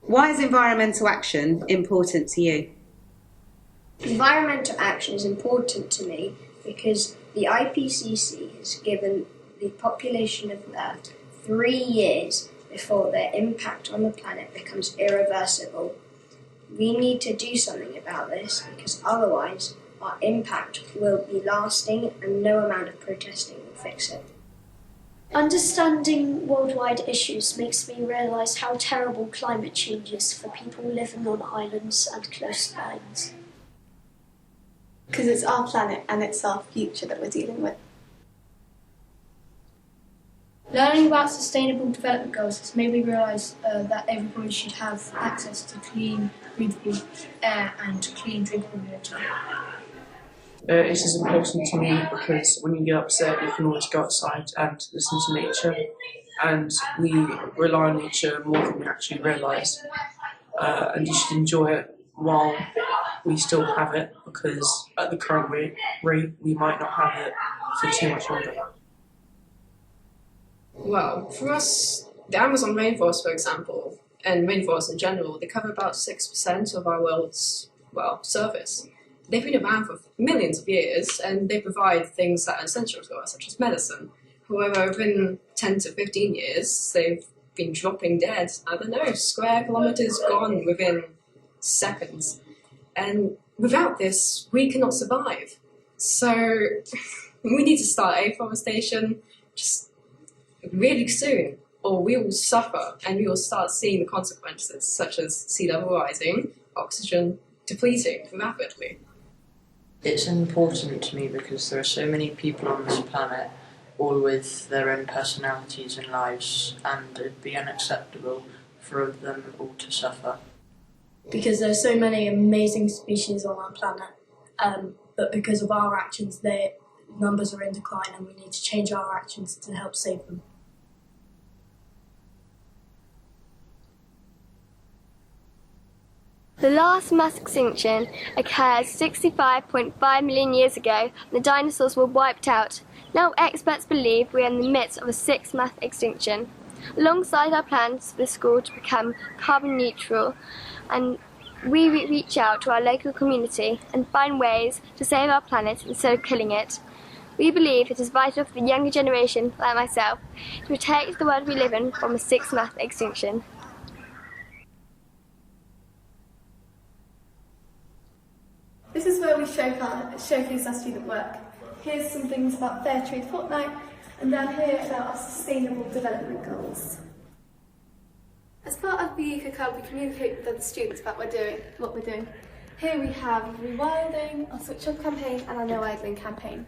Why is environmental action important to you? Environmental action is important to me because the IPCC has given the population of Earth 3 years before their impact on the planet becomes irreversible. We need to do something about this because otherwise our impact will be lasting and no amount of protesting will fix it. Understanding worldwide issues makes me realise how terrible climate change is for people living on islands and coastlines. Because it's our planet and it's our future that we're dealing with. Learning about sustainable development goals has made me realise that everybody should have access to clean, breathable air and clean drinkable water. It is important to me because when you get upset, you can always go outside and listen to nature, and we rely on nature more than we actually realise. And you should enjoy it while we still have it, because at the current rate we might not have it for too much longer. Well, for us, the Amazon rainforest, for example, and rainforests in general, they cover about 6% of our world's, surface. They've been around for millions of years, and they provide things that are essential to us, such as medicine. However, within 10 to 15 years, they've been dropping dead, square kilometres gone within seconds. And without this, we cannot survive. So we need to start afforestation just really soon, or we will suffer and we will start seeing the consequences, such as sea level rising, oxygen depleting rapidly. It's important to me because there are so many people on this planet, all with their own personalities and lives, and it'd be unacceptable for them all to suffer. Because there's so many amazing species on our planet, but because of our actions, their numbers are in decline, and we need to change our actions to help save them. The last mass extinction occurred 65.5 million years ago when the dinosaurs were wiped out. Now experts believe we are in the midst of a sixth mass extinction. Alongside our plans for the school to become carbon neutral, and we reach out to our local community and find ways to save our planet instead of killing it. We believe it is vital for the younger generation, like myself, to protect the world we live in from a sixth mass extinction. This is where we showcase our student work. Here's some things about Fair Trade Fortnight, and down here about our Sustainable Development Goals. As part of the Eco Club, we communicate with other students about what we're doing. Here we have Rewilding, our Switch Off campaign, and our No Idling campaign.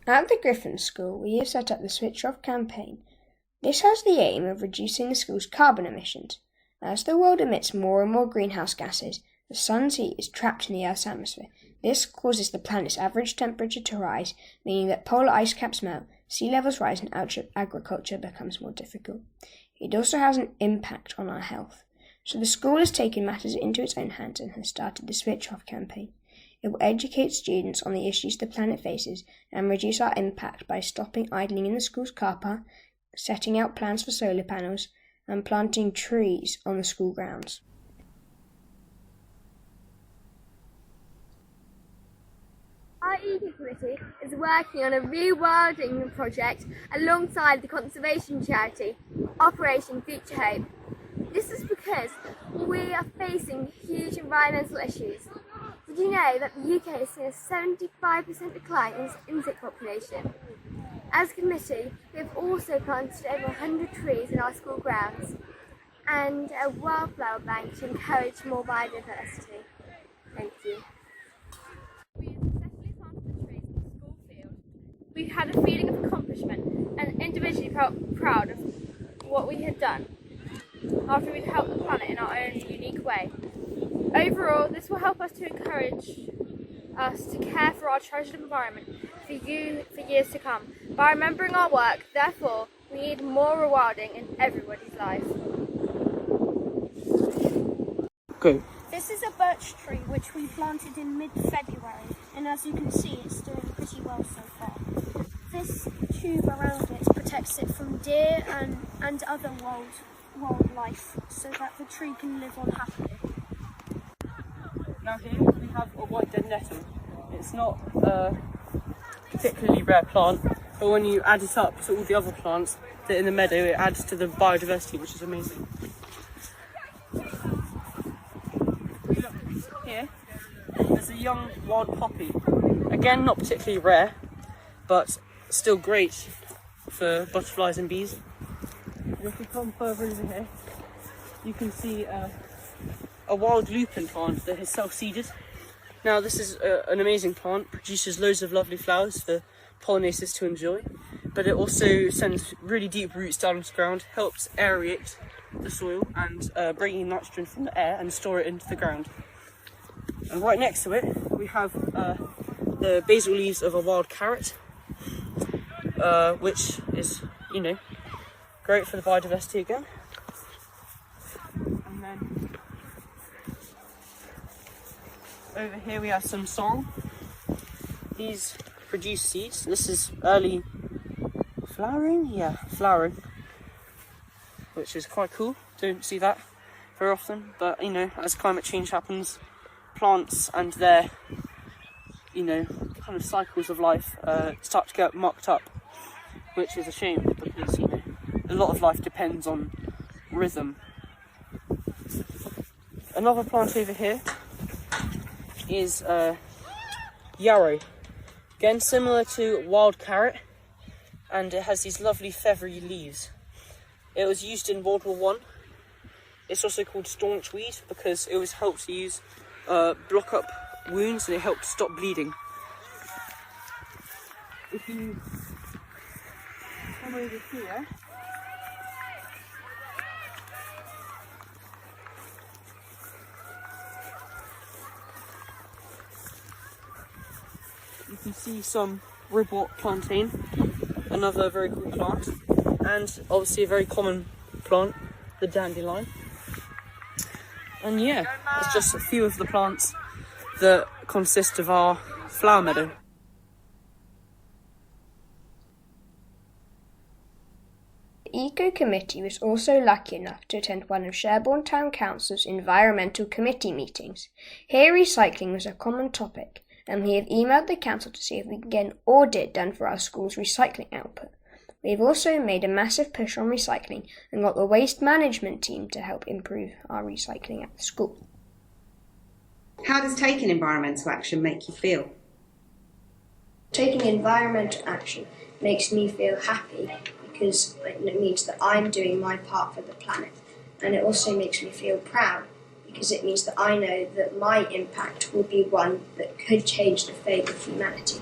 At the Gryphon School, we have set up the Switch Off campaign. This has the aim of reducing the school's carbon emissions. As the world emits more and more greenhouse gases, the sun's heat is trapped in the Earth's atmosphere. This causes the planet's average temperature to rise, meaning that polar ice caps melt, sea levels rise, and agriculture becomes more difficult. It also has an impact on our health. So the school has taken matters into its own hands and has started the Switch Off campaign. It will educate students on the issues the planet faces and reduce our impact by stopping idling in the school's car park, setting out plans for solar panels, and planting trees on the school grounds. Our Eco Committee is working on a rewilding project alongside the conservation charity Operation Future Hope. This is because we are facing huge environmental issues. Did you know that the UK has seen a 75% decline in its insect population? As a committee, we have also planted over 100 trees in our school grounds and a wildflower bank to encourage more biodiversity. Thank you. We successfully planted the trees in the school field. We had a feeling of accomplishment and individually felt proud of what we had done after we'd helped the planet in our own unique way. Overall, this will help us to encourage us to care for our treasured environment for years to come. By remembering our work, therefore, we need more rewilding in everybody's life. Go. This is a birch tree which we planted in mid-February, and as you can see, it's doing pretty well so far. this tube around it protects it from deer and other wildlife, so that the tree can live on happily. Now here we have a white dead nettle. It's not a particularly rare plant, but when you add it up to all the other plants that are in the meadow, it adds to the biodiversity, which is amazing. Here, there's a young wild poppy. Again, not particularly rare, but still great for butterflies and bees. And if we come further over here, you can see a wild lupin plant that is self-seeded. Now this is an amazing plant, produces loads of lovely flowers for pollinators to enjoy, but it also sends really deep roots down into the ground, helps aerate the soil and bring in nitrogen from the air and store it into the ground. And right next to it we have the basal leaves of a wild carrot, which is, you know, great for the biodiversity again. And then over here we have some sorrel. These produce seeds. This is early flowering, flowering, which is quite cool. Don't see that very often, but you know, as climate change happens, plants and their, you know, kind of cycles of life start to get mucked up, which is a shame because, you know, a lot of life depends on rhythm. Another plant over here is yarrow. Again, similar to wild carrot, and it has these lovely feathery leaves. It was used in World War I. It's also called staunch weed because it was helped to use block up wounds, and it helped stop bleeding. If you come over here, you can see some ribwort plantain, another very cool plant, and obviously a very common plant, the dandelion. And yeah, it's just a few of the plants that consist of our flower meadow. The Eco Committee was also lucky enough to attend one of Sherborne Town Council's environmental committee meetings. Here recycling was a common topic, and we have emailed the council to see if we can get an audit done for our school's recycling output. We have also made a massive push on recycling and got the waste management team to help improve our recycling at the school. How does taking environmental action make you feel? Taking environmental action makes me feel happy because it means that I'm doing my part for the planet, and it also makes me feel proud because it means that I know that my impact will be one that could change the fate of humanity.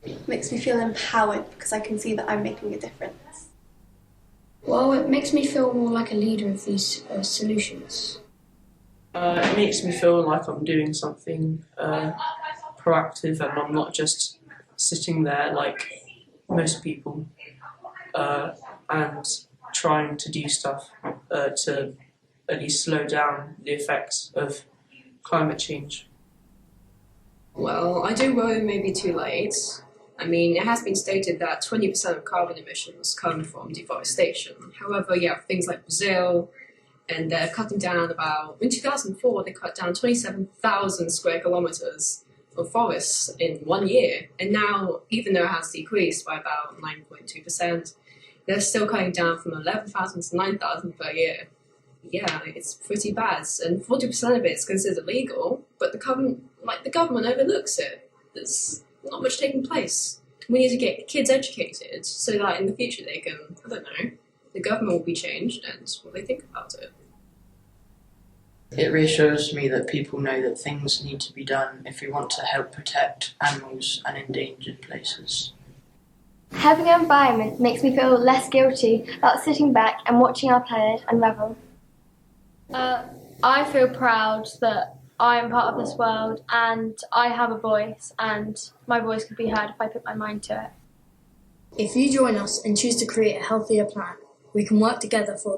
It makes me feel empowered because I can see that I'm making a difference. Well, it makes me feel more like a leader of these solutions. It makes me feel like I'm doing something proactive and I'm not just sitting there like most people and trying to do stuff to at least slow down the effects of climate change. Well, I do worry maybe too late. I mean, it has been stated that 20% of carbon emissions come from deforestation. However, you have things like Brazil, and they're cutting down in 2004, they cut down 27,000 square kilometers of forests in 1 year. And now, even though it has decreased by about 9.2%, they're still cutting down from 11,000 to 9,000 per year. Yeah, it's pretty bad. And 40% of it is considered illegal, but the government overlooks it. There's not much taking place. We need to get kids educated so that in the future they can, I don't know, the government will be changed and what they think about it. It reassures me that people know that things need to be done if we want to help protect animals and endangered places. Helping our environment makes me feel less guilty about sitting back and watching our planet unravel. I feel proud that I am part of this world and I have a voice, and my voice could be heard if I put my mind to it. If you join us and choose to create a healthier planet, we can work together for a